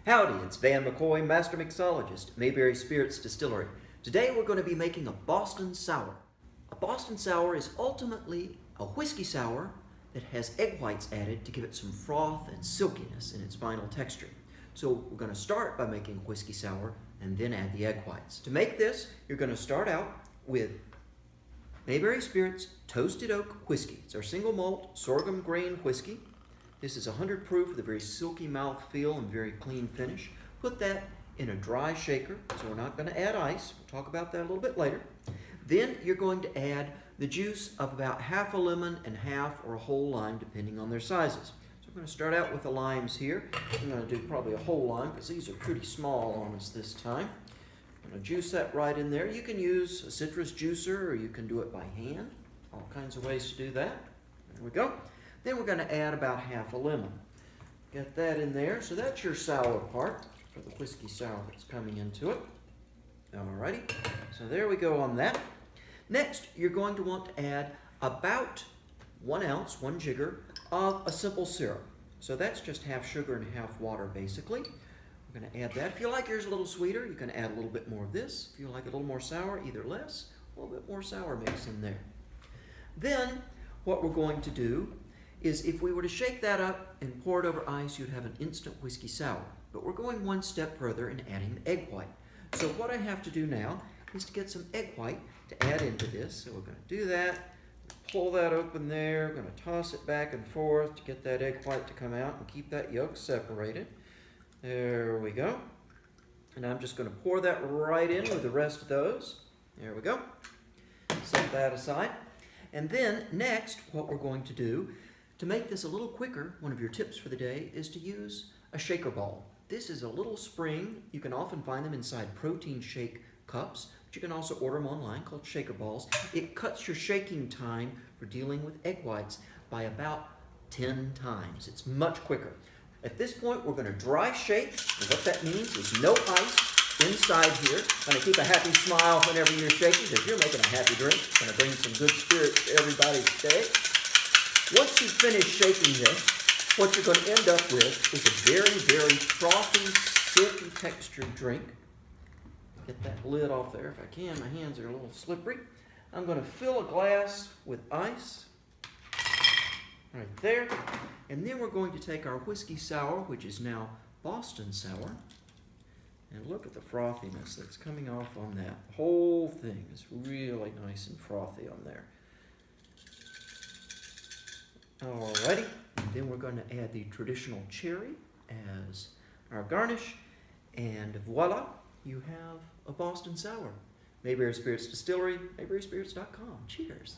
Howdy, it's Van McCoy, Master Mixologist at Mayberry Spirits Distillery. Today we're going to be making a Boston Sour. A Boston Sour is ultimately a whiskey sour that has egg whites added to give it some froth and silkiness in its final texture. So we're going to start by making a whiskey sour and then add the egg whites. To make this, you're going to start out with Mayberry Spirits Toasted Oak Whiskey. It's our single malt sorghum grain whiskey. This is 100 proof with a very silky mouth feel and very clean finish. Put that in a dry shaker, so we're not going to add ice. We'll talk about that a little bit later. Then you're going to add the juice of about half a lemon and half or a whole lime, depending on their sizes. So I'm going to start out with the limes here. I'm going to do probably a whole lime because these are pretty small on us this time. I'm going to juice that right in there. You can use a citrus juicer or you can do it by hand. All kinds of ways to do that. There we go. Then we're going to add about half a lemon. Get that in there. So that's your sour part for the whiskey sour that's coming into it. Alrighty, so there we go on that. Next, you're going to want to add about 1 ounce, 1 jigger of a simple syrup. So that's just half sugar and half water basically. We're going to add that. If you like yours a little sweeter, you can add a little bit more of this. If you like it a little more sour, either less, a little bit more sour mix in there. Then, what we're going to do is if we were to shake that up and pour it over ice, you'd have an instant whiskey sour. But we're going one step further and adding the egg white. So what I have to do now is to get some egg white to add into this. So we're going to do that, pull that open there, we're going to toss it back and forth to get that egg white to come out and keep that yolk separated. There we go. And I'm just going to pour that right in with the rest of those. There we go. Set that aside. And then next, what we're going to do to make this a little quicker, one of your tips for the day is to use a shaker ball. This is a little spring. You can often find them inside protein shake cups, but you can also order them online called shaker balls. It cuts your shaking time for dealing with egg whites by about 10 times. It's much quicker. At this point, we're going to dry shake, and what that means is no ice inside here. Going to keep a happy smile whenever you're shaking because you're making a happy drink. Going to bring some good spirits to everybody's day. Once you finish shaking this, what you're going to end up with is a very, very frothy, silky textured drink. Get that lid off there if I can. My hands are a little slippery. I'm going to fill a glass with ice right there. And then we're going to take our whiskey sour, which is now Boston Sour. And look at the frothiness that's coming off on that. The whole thing is really nice and frothy on there. Alrighty, and then we're going to add the traditional cherry as our garnish, and voila, you have a Boston Sour. Mayberry Spirits Distillery, mayberryspirits.com. Cheers.